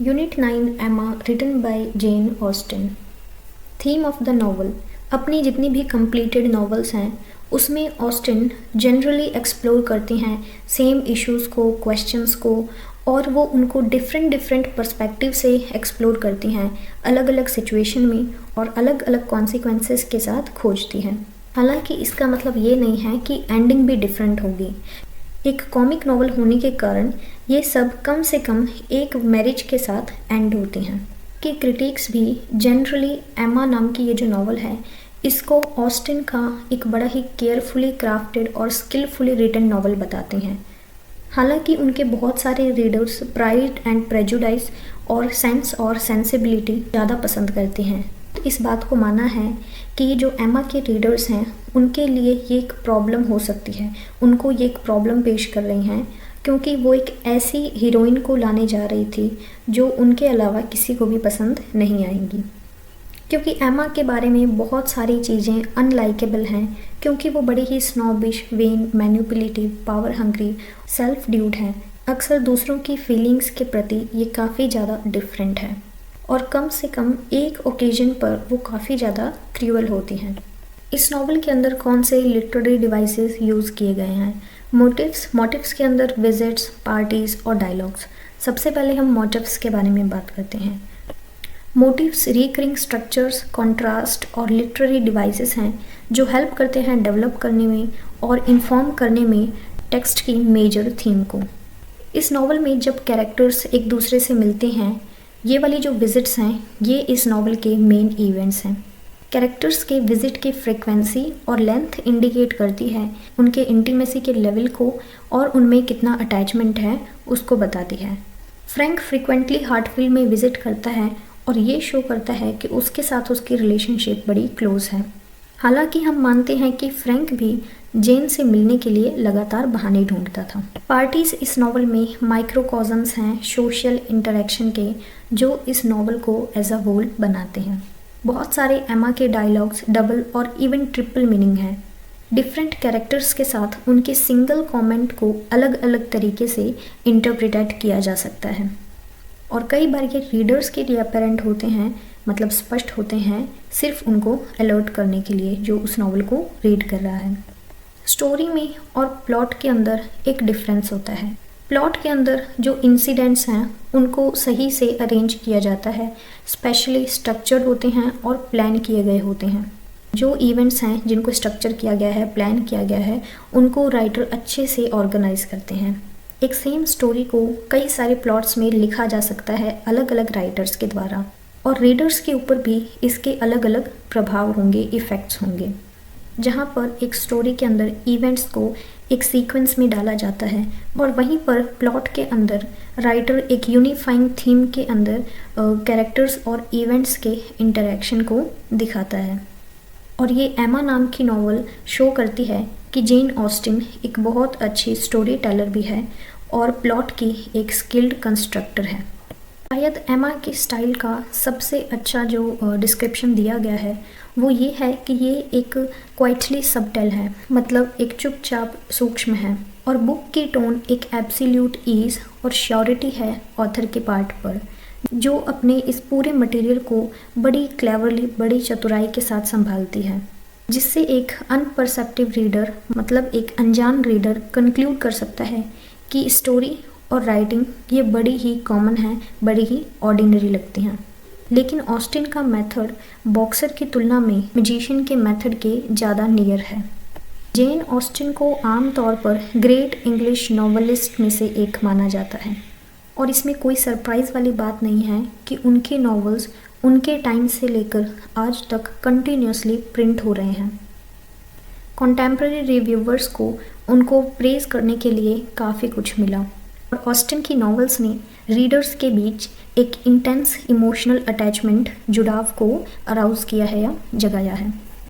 Unit 9 Emma written by Jane Austen. Theme of the novel. अपनी जितनी भी completed novels हैं उसमें ऑस्टिन जनरली एक्सप्लोर करती हैं सेम इश्यूज़ को, क्वेश्चंस को, और वो उनको डिफरेंट पर्सपेक्टिव से एक्सप्लोर करती हैं अलग अलग सिचुएशन में और अलग अलग कॉन्सिक्वेंसेस के साथ खोजती हैं. हालांकि इसका मतलब ये नहीं है कि एंडिंग भी डिफरेंट होगी. एक कॉमिक नॉवल होने के कारण ये सब कम से कम एक मैरिज के साथ एंड होती हैं. कि क्रिटिक्स भी जनरली एमा नाम की ये जो नॉवल है इसको ऑस्टिन का एक बड़ा ही केयरफुली क्राफ्टेड और स्किलफुली रिटन नॉवल बताते हैं. हालांकि उनके बहुत सारे रीडर्स प्राइड एंड प्रेजुडाइज और सेंस और सेंसिबिलिटी ज़्यादा पसंद करते हैं. तो इस बात को माना है कि जो एमा के रीडर्स हैं उनके लिए ये एक प्रॉब्लम हो सकती है, उनको ये एक प्रॉब्लम पेश कर रही हैं क्योंकि वो एक ऐसी हीरोइन को लाने जा रही थी जो उनके अलावा किसी को भी पसंद नहीं आएंगी. क्योंकि एमा के बारे में बहुत सारी चीज़ें अनलाइकेबल हैं क्योंकि वो बड़ी ही snobbish, vain, manipulative, power hungry, self dude हैं. अक्सर दूसरों की फीलिंग्स के प्रति ये काफ़ी ज़्यादा डिफरेंट है और कम से कम एक ओकेजन पर वो काफ़ी ज़्यादा क्रूअल होती हैं. इस नॉवल के अंदर कौन से लिटरेरी डिवाइसेस यूज़ किए गए हैं? मोटिव्स के अंदर विजिट्स, पार्टीज़ और डायलॉग्स. सबसे पहले हम मोटिव्स के बारे में बात करते हैं. मोटिव्स रिकरिंग स्ट्रक्चर्स, कॉन्ट्रास्ट और लिटरेरी डिवाइसेस हैं जो हेल्प करते हैं डेवलप करने में और इन्फॉर्म करने में टेक्स्ट की मेजर थीम को. इस नॉवल में जब कैरेक्टर्स एक दूसरे से मिलते हैं, ये वाली जो विजिट्स हैं ये इस नॉवल के मेन इवेंट्स हैं. कैरेक्टर्स के विजिट की फ्रीक्वेंसी और लेंथ इंडिकेट करती है उनके इंटीमेसी के लेवल को और उनमें कितना अटैचमेंट है उसको बताती है. फ्रैंक फ्रीक्वेंटली हार्टफील्ड में विजिट करता है और ये शो करता है कि उसके साथ उसकी रिलेशनशिप बड़ी क्लोज है. हालांकि हम मानते हैं कि फ्रैंक भी जेन से मिलने के लिए लगातार बहाने ढूंढता था. पार्टीज इस नॉवल में माइक्रोकॉजम्स हैं सोशल इंटरेक्शन के जो इस नॉवल को एज अ होल बनाते हैं. बहुत सारे एमा के डायलॉग्स डबल और इवन ट्रिपल मीनिंग हैं. डिफरेंट कैरेक्टर्स के साथ उनके सिंगल कमेंट को अलग अलग तरीके से इंटरप्रिटेट किया जा सकता है और कई बार ये रीडर्स के लिए अपेरेंट होते हैं, मतलब स्पष्ट होते हैं सिर्फ उनको अलर्ट करने के लिए जो उस नॉवल को रीड कर रहा है. स्टोरी में और प्लॉट के अंदर एक डिफरेंस होता है. प्लॉट के अंदर जो इंसिडेंट्स हैं उनको सही से अरेंज किया जाता है, स्पेशली स्ट्रक्चर्ड होते हैं और प्लान किए गए होते हैं. जो इवेंट्स हैं जिनको स्ट्रक्चर किया गया है, प्लान किया गया है, उनको राइटर अच्छे से ऑर्गेनाइज करते हैं. एक सेम स्टोरी को कई सारे प्लॉट्स में लिखा जा सकता है अलग अलग राइटर्स के द्वारा और रीडर्स के ऊपर भी इसके अलग अलग प्रभाव होंगे, इफ़ेक्ट्स होंगे. जहाँ पर एक स्टोरी के अंदर इवेंट्स को एक सीक्वेंस में डाला जाता है और वहीं पर प्लॉट के अंदर राइटर एक यूनिफाइंग थीम के अंदर कैरेक्टर्स और इवेंट्स के इंटरेक्शन को दिखाता है. और ये एमा नाम की नॉवल शो करती है कि जेन ऑस्टिन एक बहुत अच्छी स्टोरी टेलर भी है और प्लॉट की एक स्किल्ड कंस्ट्रक्टर है. शायद एमा के स्टाइल का सबसे अच्छा जो डिस्क्रिप्शन दिया गया है वो ये है कि ये एक क्वाइटली सबटेल है, मतलब एक चुपचाप सूक्ष्म है और बुक की टोन एक एब्सोल्यूट ईज और श्योरिटी है ऑथर के पार्ट पर, जो अपने इस पूरे मटेरियल को बड़ी क्लेवरली, बड़ी चतुराई के साथ संभालती है, जिससे एक अनपरसेप्टिव रीडर, मतलब एक अनजान रीडर कंक्लूड कर सकता है कि स्टोरी और राइटिंग ये बड़ी ही कॉमन है, बड़ी ही ऑर्डिनरी लगती हैं. लेकिन ऑस्टिन का मेथड बॉक्सर की तुलना में मैजिशियन के मेथड के ज़्यादा नियर है. जेन ऑस्टिन को आमतौर पर ग्रेट इंग्लिश नॉवेलिस्ट में से एक माना जाता है और इसमें कोई सरप्राइज़ वाली बात नहीं है कि उनके नॉवेल्स उनके टाइम से लेकर आज तक कंटिन्यूसली प्रिंट हो रहे हैं. कॉन्टेम्प्ररी रिव्यूवर्स को उनको प्रेज करने के लिए काफ़ी कुछ मिला और ऑस्टिन की नॉवेल्स ने रीडर्स के बीच एक इंटेंस इमोशनल अटैचमेंट, जुड़ाव को अराउज किया है या जगाया है.